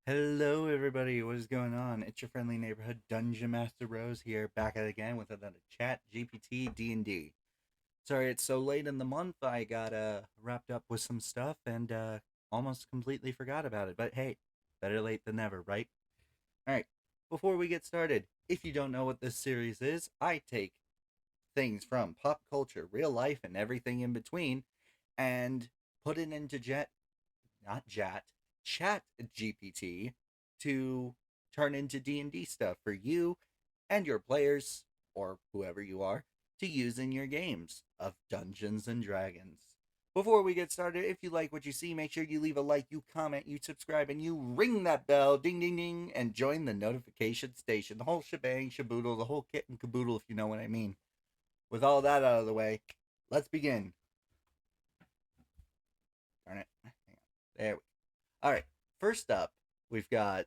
Hello, everybody. What is going on? It's your friendly neighborhood Dungeon Master Rose here, back at it again with another ChatGPT D&D. Sorry, it's so late in the month. I got wrapped up with some stuff and almost completely forgot about it. But hey, better late than never, right? All right. Before we get started, if you don't know what this series is, I take things from pop culture, real life, and everything in between, and put it into not Chat GPT to turn into D&D stuff for you and your players or whoever you are to use in your games of Dungeons and Dragons. Before we get started, if you like what you see, make sure you leave a like, you comment, you subscribe, and you ring that bell, ding ding ding, and join the notification station. The whole shebang, shaboodle, the whole kit and caboodle, if you know what I mean. With all that out of the way, let's begin. Darn it. Hang on. There we go. All right. First up, we've got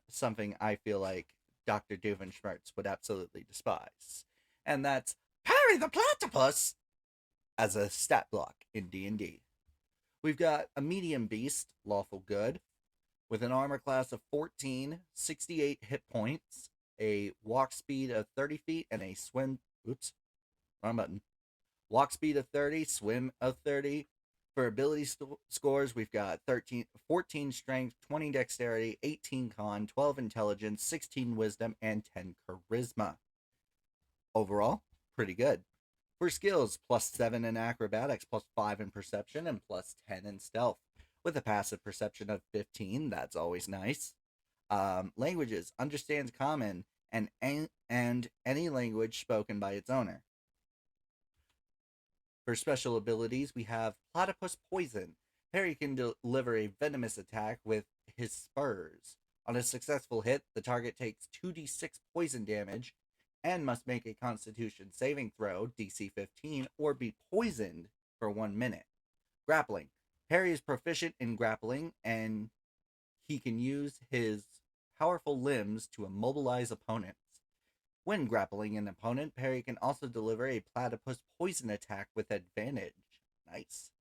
something I feel like Dr. Doofenshmirtz would absolutely despise, and that's Parry the Platypus as a stat block in D&D. We've got a medium beast, lawful good, with an armor class of 14, 68 hit points, a walk speed of 30 feet, and a swim. Oops, wrong button. Walk speed of 30, swim of 30. For ability scores, we've got 14 strength, 20 dexterity, 18 con, 12 intelligence, 16 wisdom, and 10 charisma. Overall, pretty good. For skills, +7 in acrobatics, +5 in perception, and +10 in stealth. With a passive perception of 15, that's always nice. Languages, understands common and any language spoken by its owner. For special abilities, we have Platypus Poison. Harry can deliver a venomous attack with his spurs. On a successful hit, the target takes 2d6 poison damage and must make a constitution saving throw, DC 15, or be poisoned for 1 minute. Grappling. Harry is proficient in grappling and he can use his powerful limbs to immobilize opponents. When grappling an opponent, Perry can also deliver a platypus poison attack with advantage. Nice.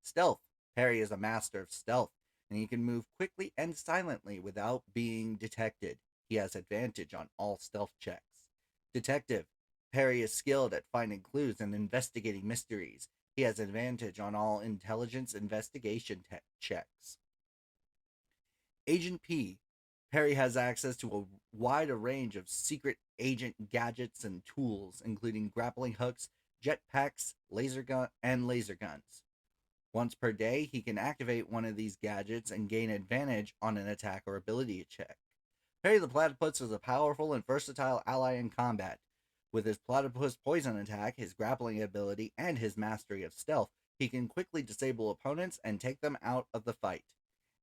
Stealth. Perry is a master of stealth, and he can move quickly and silently without being detected. He has advantage on all stealth checks. Detective. Perry is skilled at finding clues and investigating mysteries. He has advantage on all intelligence investigation checks. Agent P. Perry has access to a wide range of secret agent gadgets and tools, including grappling hooks, jetpacks, laser guns. Once per day, he can activate one of these gadgets and gain advantage on an attack or ability check. Perry the Platypus is a powerful and versatile ally in combat. With his platypus poison attack, his grappling ability, and his mastery of stealth, he can quickly disable opponents and take them out of the fight.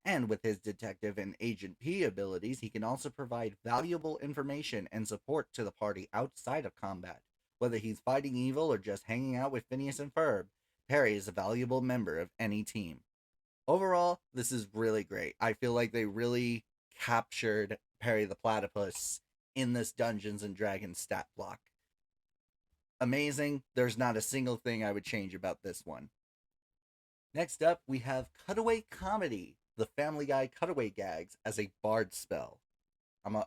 And with his detective and Agent P abilities, he can also provide valuable information and support to the party outside of combat. Whether he's fighting evil or just hanging out with Phineas and Ferb, Perry is a valuable member of any team. Overall, this is really great. I feel like they really captured Perry the Platypus in this Dungeons and Dragons stat block. Amazing. There's not a single thing I would change about this one. Next up, we have Cutaway Comedy, the Family Guy cutaway gags as a bard spell.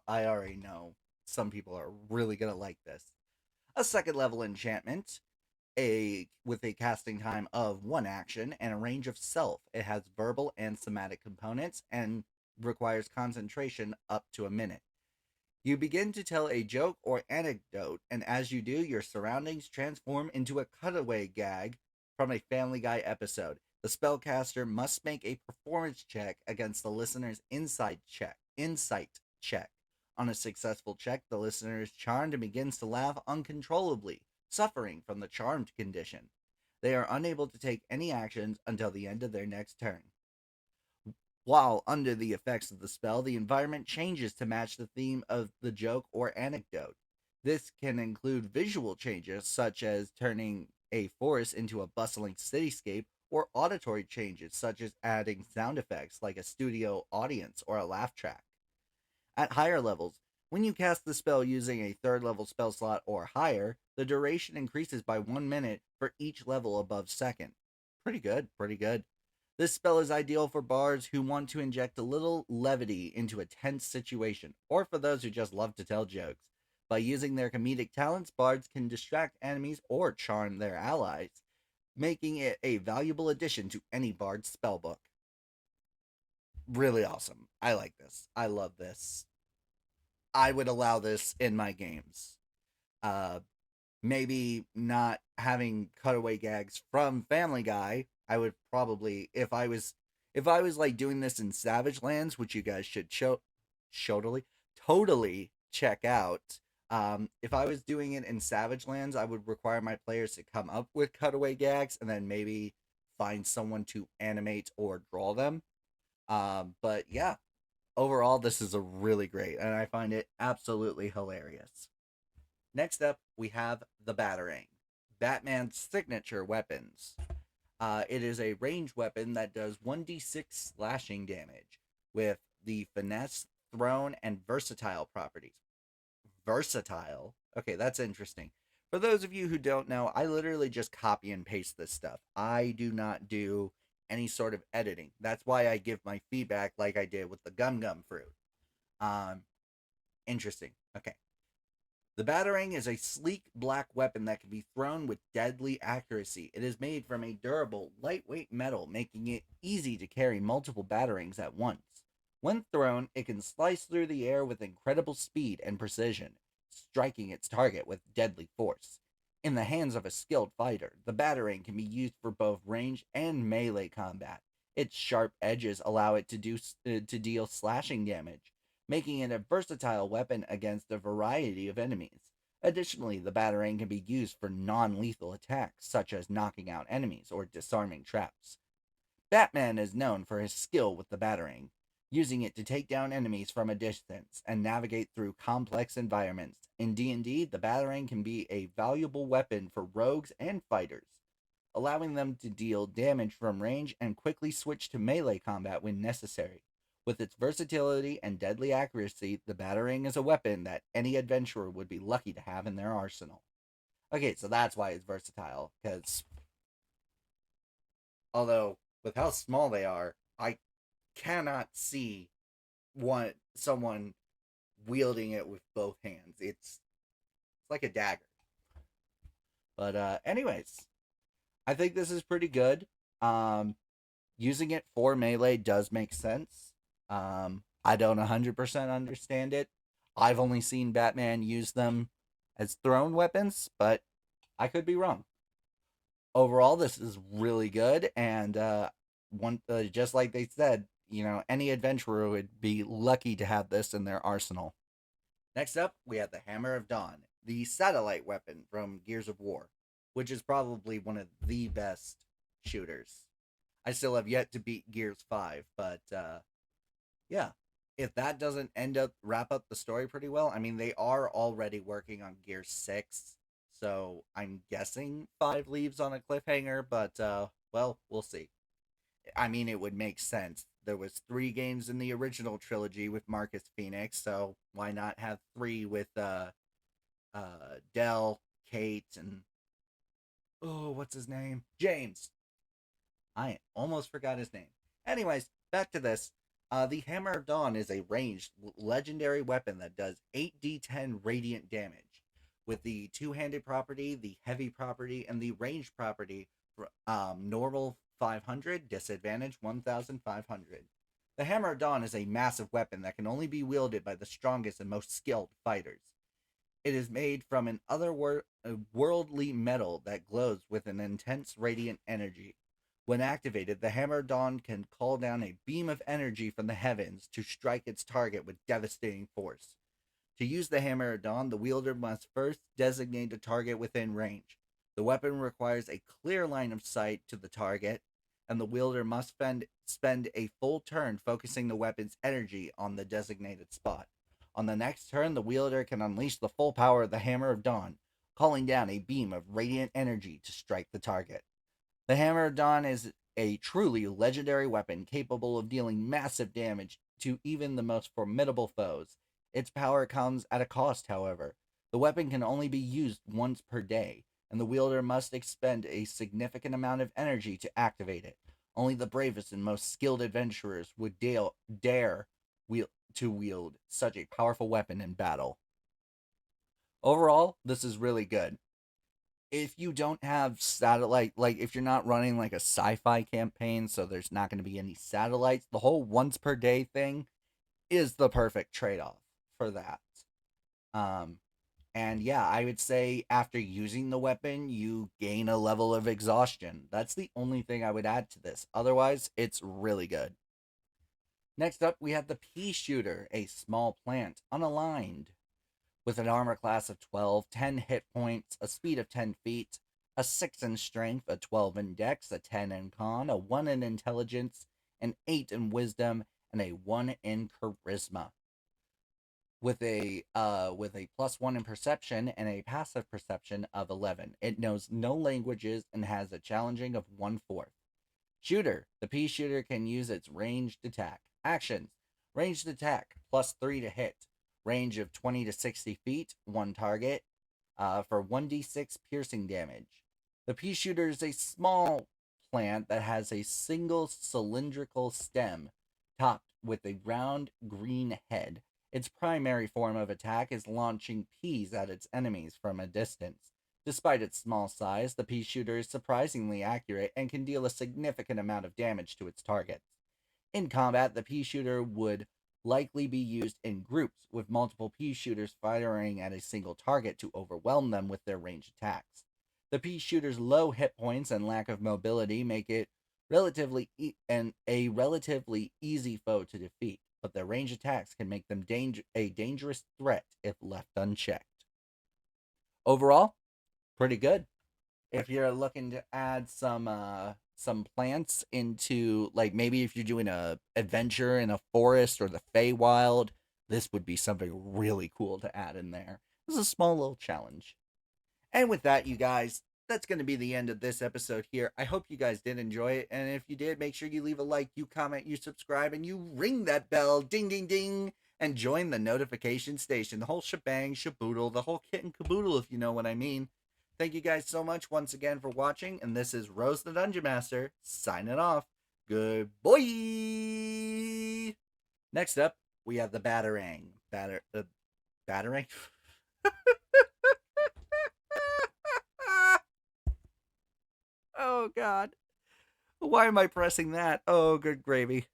I already know some people are really going to like this. A second level enchantment, with a casting time of 1 action and a range of self. It has verbal and somatic components and requires concentration up to a minute. You begin to tell a joke or anecdote, and as you do, your surroundings transform into a cutaway gag from a Family Guy episode. The spellcaster must make a performance check against the listener's insight check. On a successful check, the listener is charmed and begins to laugh uncontrollably, suffering from the charmed condition. They are unable to take any actions until the end of their next turn. While under the effects of the spell, the environment changes to match the theme of the joke or anecdote. This can include visual changes, such as turning a forest into a bustling cityscape, or auditory changes, such as adding sound effects like a studio audience or a laugh track. At higher levels, when you cast the spell using a 3rd level spell slot or higher, the duration increases by 1 minute for each level above 2nd. Pretty good, pretty good. This spell is ideal for bards who want to inject a little levity into a tense situation, or for those who just love to tell jokes. By using their comedic talents, bards can distract enemies or charm their allies, making it a valuable addition to any bard's spellbook. Really awesome. I like this. I love this. I would allow this in my games. Uh, Maybe not having cutaway gags from Family Guy. I would probably, if I was like doing this in Savage Lands, which you guys should totally check out. If I was doing it in Savage Lands, I would require my players to come up with cutaway gags and then maybe find someone to animate or draw them. But yeah, overall, this is a really great, and I find it absolutely hilarious. Next up, we have the Batarang, Batman's signature weapons. It is a range weapon that does 1d6 slashing damage with the finesse, thrown, and versatile properties. Versatile? Okay, that's interesting. For those of you who don't know, I literally just copy and paste this stuff. I do not do any sort of editing. That's why I give my feedback like I did with the gum gum fruit. Um, Interesting. Okay. The Batarang is a sleek black weapon that can be thrown with deadly accuracy. It is made from a durable, lightweight metal, making it easy to carry multiple Batarangs at once. When thrown, it can slice through the air with incredible speed and precision, striking its target with deadly force. In the hands of a skilled fighter, the Batarang can be used for both range and melee combat. Its sharp edges allow it to deal slashing damage, making it a versatile weapon against a variety of enemies. Additionally, the Batarang can be used for non lethal attacks, such as knocking out enemies or disarming traps. Batman is known for his skill with the Batarang, using it to take down enemies from a distance and navigate through complex environments. In D&D, the Batarang can be a valuable weapon for rogues and fighters, allowing them to deal damage from range and quickly switch to melee combat when necessary. With its versatility and deadly accuracy, the Batarang is a weapon that any adventurer would be lucky to have in their arsenal. Okay, so that's why it's versatile, because although with how small they are, I cannot see someone wielding it with both hands. It's like a dagger. But anyways, I think this is pretty good. Um, Using it for melee does make sense. I don't 100% understand it. I've only seen Batman use them as thrown weapons, but I could be wrong. Overall, this is really good, and just like they said, any adventurer would be lucky to have this in their arsenal. Next up, we have the Hammer of Dawn, the satellite weapon from Gears of War, which is probably one of the best shooters. I still have yet to beat Gears 5, but yeah, if that doesn't wrap up the story pretty well, I mean, they are already working on Gears 6, so I'm guessing 5 leaves on a cliffhanger, but well, we'll see. I mean, it would make sense. There was 3 games in the original trilogy with Marcus Phoenix, so why not have 3 with Dell, Kate, and oh, what's his name? James. I almost forgot his name. Anyways, back to this. The Hammer of Dawn is a ranged legendary weapon that does 8d10 radiant damage, with the two-handed property, the heavy property, and the ranged property for normal 500, disadvantage 1500. The Hammer of Dawn is a massive weapon that can only be wielded by the strongest and most skilled fighters. It is made from an otherworldly metal that glows with an intense radiant energy. When activated, the Hammer of Dawn can call down a beam of energy from the heavens to strike its target with devastating force. To use the Hammer of Dawn, the wielder must first designate a target within range. The weapon requires a clear line of sight to the target, and the wielder must spend a full turn focusing the weapon's energy on the designated spot. On the next turn, the wielder can unleash the full power of the Hammer of Dawn, calling down a beam of radiant energy to strike the target. The Hammer of Dawn is a truly legendary weapon capable of dealing massive damage to even the most formidable foes. Its power comes at a cost, however. The weapon can only be used once per day, and the wielder must expend a significant amount of energy to activate it. Only the bravest and most skilled adventurers would dare wield such a powerful weapon in battle. Overall, this is really good. If you don't have satellite, like if you're not running like a sci-fi campaign, so there's not going to be any satellites, the whole once per day thing is the perfect trade-off for that. Um, and yeah, I would say after using the weapon, you gain a level of exhaustion. That's the only thing I would add to this. Otherwise, it's really good. Next up, we have the pea shooter, a small plant, unaligned, with an armor class of 12, 10 hit points, a speed of 10 feet, a 6 in strength, a 12 in dex, a 10 in con, a 1 in intelligence, an 8 in wisdom, and a 1 in charisma. With a +1 in perception and a passive perception of 11. It knows no languages and has a challenging of 1/4. Shooter. The pea shooter can use its ranged attack. Actions. Ranged attack, +3 to hit. Range of 20 to 60 feet, one target, for 1d6 piercing damage. The pea shooter is a small plant that has a single cylindrical stem topped with a round green head. Its primary form of attack is launching peas at its enemies from a distance. Despite its small size, the pea shooter is surprisingly accurate and can deal a significant amount of damage to its targets. In combat, the pea shooter would likely be used in groups, with multiple pea shooters firing at a single target to overwhelm them with their ranged attacks. The pea shooter's low hit points and lack of mobility make it a relatively easy foe to defeat, but their ranged attacks can make them a dangerous threat if left unchecked. Overall, pretty good. If you're looking to add some plants into, like, maybe if you're doing a adventure in a forest or the Feywild, this would be something really cool to add in there. This is a small little challenge. And with that, you guys, that's going to be the end of this episode here. I hope you guys did enjoy it, and if you did, make sure you leave a like, you comment, you subscribe, and you ring that bell, ding ding ding, and join the notification station. The whole shebang, shaboodle, the whole kit and caboodle, if you know what I mean. Thank you guys so much once again for watching, and this is Rose the Dungeon Master signing off. Good boy. Next up, we have the Batarang. Batarang? Oh, God. Why am I pressing that? Oh, good gravy.